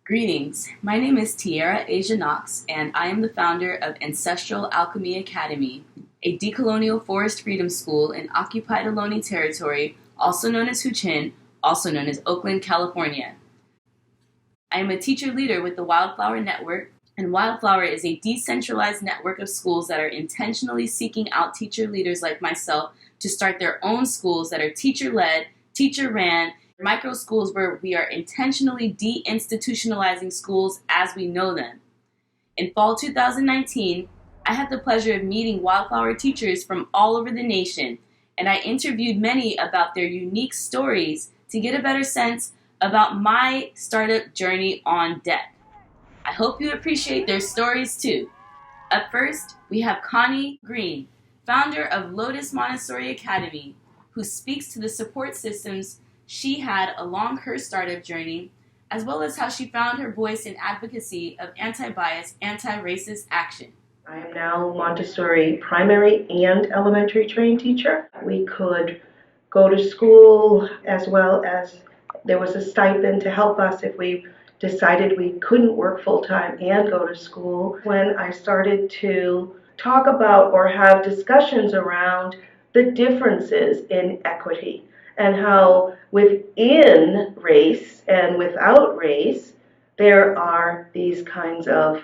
Greetings. My name is Tiara Asia Knox, and I am the founder of Ancestral Alchemy Academy, a decolonial forest freedom school in occupied Ohlone territory, also known as Huchin, also known as Oakland, California. I am a teacher leader with the Wildflower Network, and Wildflower is a decentralized network of schools that are intentionally seeking out teacher leaders like myself to start their own schools that are teacher-led, teacher-ran, micro schools where we are intentionally deinstitutionalizing schools as we know them. In fall 2019, I had the pleasure of meeting Wildflower teachers from all over the nation, and I interviewed many about their unique stories to get a better sense about my startup journey on deck. I hope you appreciate their stories too. Up first, we have Connie Green, founder of Lotus Montessori Academy, who speaks to the support systems she had along her startup journey, as well as how she found her voice in advocacy of anti-bias, anti-racist action. I am now Montessori primary and elementary trained teacher. We could go to school as well as there was a stipend to help us if we decided we couldn't work full-time and go to school. When I started to talk about or have discussions around the differences in equity and how within race and without race there are these kinds of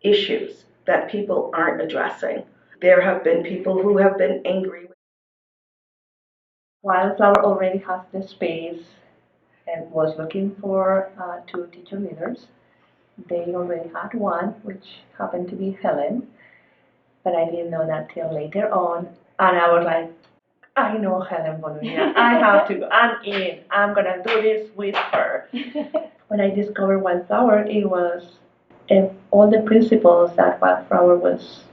issues that people aren't addressing. There have been people who have been angry. Wildflower already has the space and was looking for two teacher leaders. They already had one, which happened to be Helen, but I didn't know that till later on. And I was like, I know Helen Bonilla. I have to go. I'm in. I'm going to do this with her. When I discovered Wildflower, it was all the principles that Wildflower was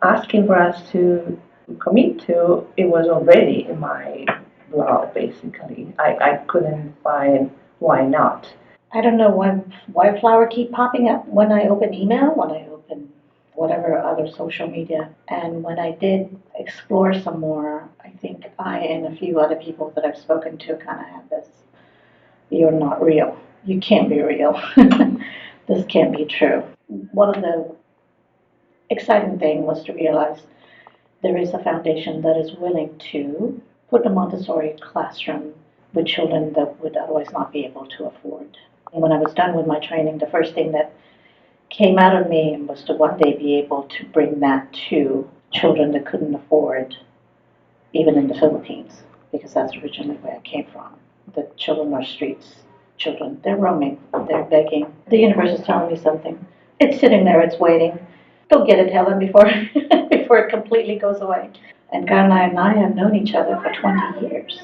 asking for us to commit to, it was already in my blog, basically. I couldn't find why not. I don't know why Wildflower keep popping up when I open email, when I open whatever other social media. And when I did explore some more, I think I and a few other people that I've spoken to kind of had this, you're not real. You can't be real. This can't be true. One of the exciting thing was to realize there is a foundation that is willing to put a Montessori classroom with children that would otherwise not be able to afford. And when I was done with my training, the first thing that came out of me was to one day be able to bring that to children that couldn't afford, even in the Philippines, because that's originally where I came from. The children are streets children. They're roaming. They're begging. The universe is telling me something. It's sitting there. It's waiting. Go get it, Helen, before before it completely goes away. And God and I have known each other for 20 years.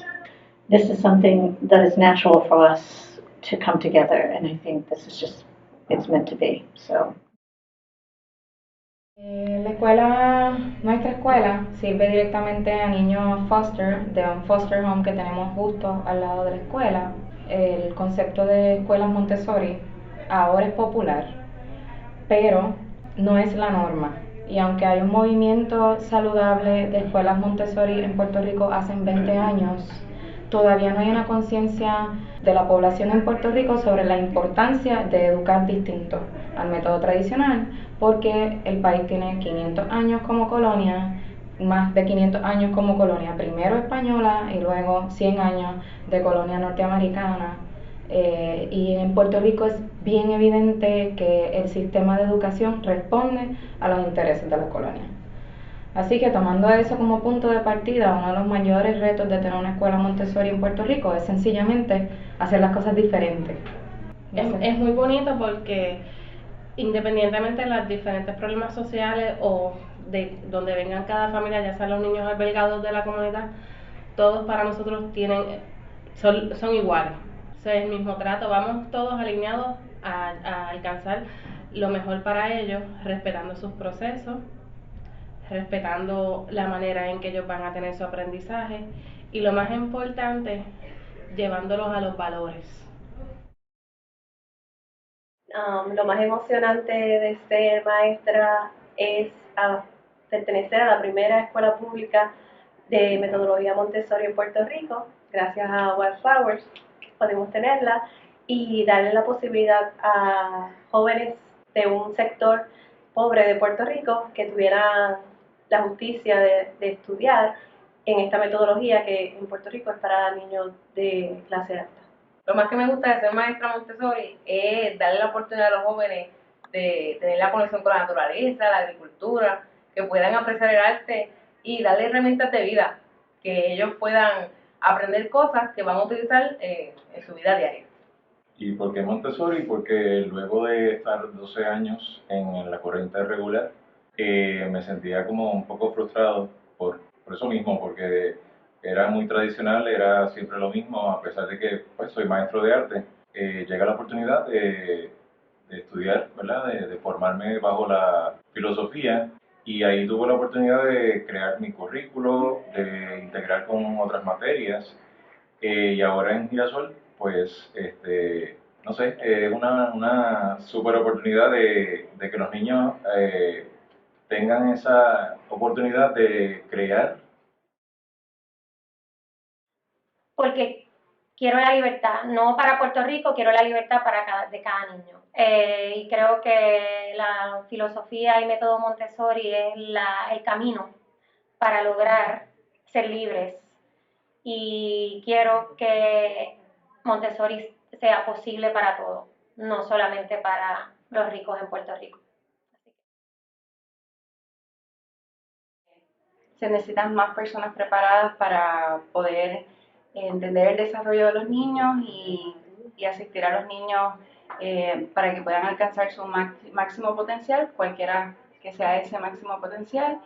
This is something that is natural for us to come together, and I think this is just, it's meant to be. So. Nuestra escuela sirve directamente a niños foster, de un foster home que tenemos justo al lado de la escuela. El concepto de escuelas Montessori ahora es popular, pero no es la norma. Y aunque hay un movimiento saludable de escuelas Montessori en Puerto Rico hace 20 años, todavía no hay una conciencia de la población en Puerto Rico sobre la importancia de educar distinto al método tradicional, porque el país tiene 500 años como colonia, más de 500 años como colonia, primero española y luego 100 años de colonia norteamericana. Y en Puerto Rico es bien evidente que el sistema de educación responde a los intereses de la colonia. Así que tomando eso como punto de partida, uno de los mayores retos de tener una escuela Montessori en Puerto Rico es sencillamente hacer las cosas diferentes. Es muy bonito porque independientemente de los diferentes problemas sociales o de donde vengan cada familia, ya sean los niños albergados de la comunidad, todos para nosotros son iguales. O sea, es el mismo trato, vamos todos alineados a alcanzar lo mejor para ellos, respetando sus procesos, respetando la manera en que ellos van a tener su aprendizaje y lo más importante, llevándolos a los valores. Lo más emocionante de ser maestra es pertenecer a la primera escuela pública de metodología Montessori en Puerto Rico. Gracias a Wildflowers podemos tenerla y darle la posibilidad a jóvenes de un sector pobre de Puerto Rico que tuvieran la justicia de estudiar en esta metodología que en Puerto Rico es para niños de clase alta. Lo más que me gusta de ser maestra Montessori es darle la oportunidad a los jóvenes de tener la conexión con la naturaleza, la agricultura, que puedan apreciar el arte y darle herramientas de vida, que ellos puedan aprender cosas que van a utilizar en su vida diaria. ¿Y por qué Montessori? Porque luego de estar 12 años en la corriente regular, me sentía como un poco frustrado por eso mismo, porque era muy tradicional, era siempre lo mismo, a pesar de que pues, soy maestro de arte. Llega la oportunidad de estudiar, ¿verdad? De formarme bajo la filosofía y ahí tuve la oportunidad de crear mi currículo, de integrar con otras materias y ahora en Girasol, pues, no sé, es una super oportunidad de que los niños tengan esa oportunidad de crear. Porque quiero la libertad, no para Puerto Rico, quiero la libertad de cada niño. Y creo que la filosofía y método Montessori es el camino para lograr ser libres. Y quiero que Montessori sea posible para todos, no solamente para los ricos en Puerto Rico. Se necesitan más personas preparadas para poder entender el desarrollo de los niños y asistir a los niños para que puedan alcanzar su máximo potencial, cualquiera que sea ese máximo potencial.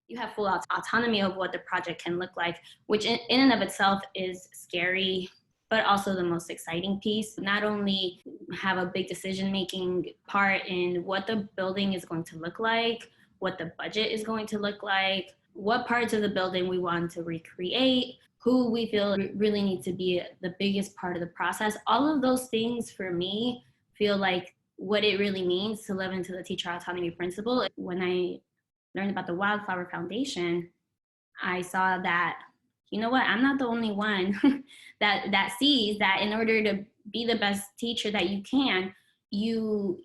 You have full autonomy of what the project can look like, which in and of itself is scary, but also the most exciting piece. Not only have a big decision-making part in what the building is going to look like, what the budget is going to look like, what parts of the building we want to recreate, who we feel really need to be the biggest part of the process. All of those things for me feel like what it really means to live into the teacher autonomy principle. When I learned about the Wildflower Foundation, I saw that, you know what, I'm not the only one that sees that in order to be the best teacher that you can, you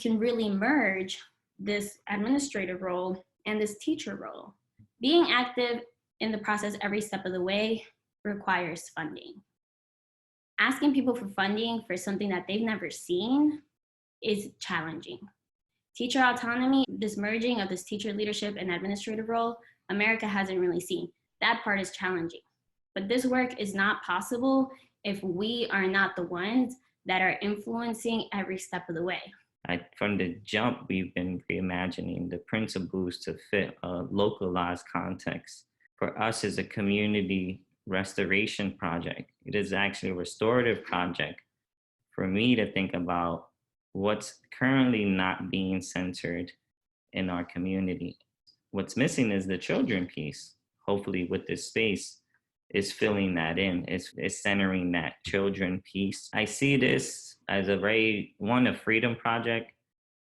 can really merge this administrative role and this teacher role. Being active in the process every step of the way requires funding. Asking people for funding for something that they've never seen is challenging. Teacher autonomy, this merging of this teacher leadership and administrative role, America hasn't really seen. That part is challenging. But this work is not possible if we are not the ones that are influencing every step of the way. From the jump, we've been reimagining the principles to fit a localized context. For us, as a community restoration project, it is actually a restorative project for me to think about what's currently not being centered in our community. What's missing is the children piece. Hopefully with this space is filling that in, is centering that children piece. I see this as a freedom project,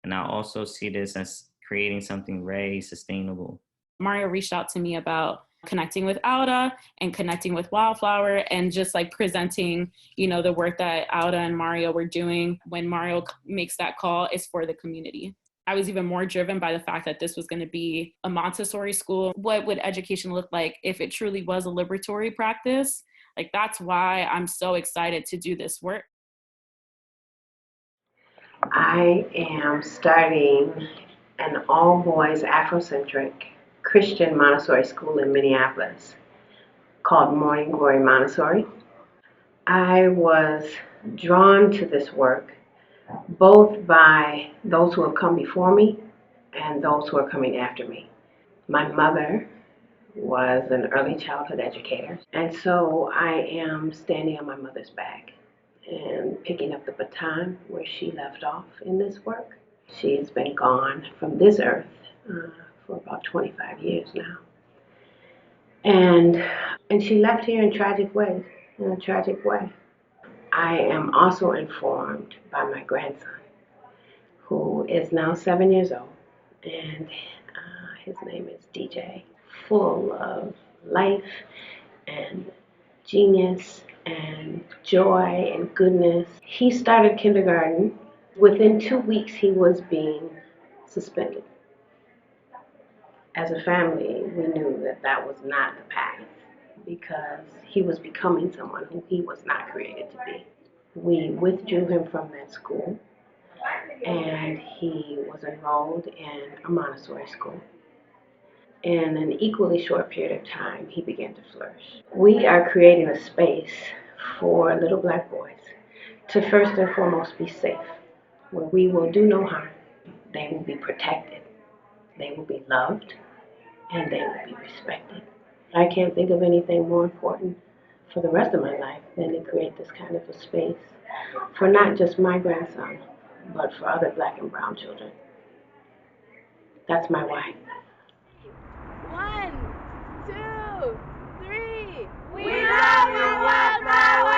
and I also see this as creating something very sustainable. Mario reached out to me about connecting with Auda and connecting with Wildflower and just like presenting, the work that Auda and Mario were doing. When Mario makes that call, it's for the community. I was even more driven by the fact that this was going to be a Montessori school. What would education look like if it truly was a liberatory practice? Like, that's why I'm so excited to do this work. I am starting an all-boys Afrocentric Christian Montessori school in Minneapolis called Morning Glory Montessori. I was drawn to this work both by those who have come before me and those who are coming after me. My mother was an early childhood educator, and so I am standing on my mother's back and picking up the baton where she left off in this work. She has been gone from this earth for about 25 years now. And she left here in a tragic way. I am also informed by my grandson, who is now 7 years old, and his name is DJ, full of life and genius and joy and goodness. He started kindergarten. Within 2 weeks, he was being suspended. As a family, we knew that that was not the path because he was becoming someone who he was not created to be. We withdrew him from that school, and he was enrolled in a Montessori school. In an equally short period of time, he began to flourish. We are creating a space for little black boys to first and foremost be safe, where we will do no harm. They will be protected, they will be loved, and they will be respected. I can't think of anything more important for the rest of my life than to create this kind of a space for not just my grandson, but for other black and brown children. That's my why. 1, 2, 3. We love you, wildflower!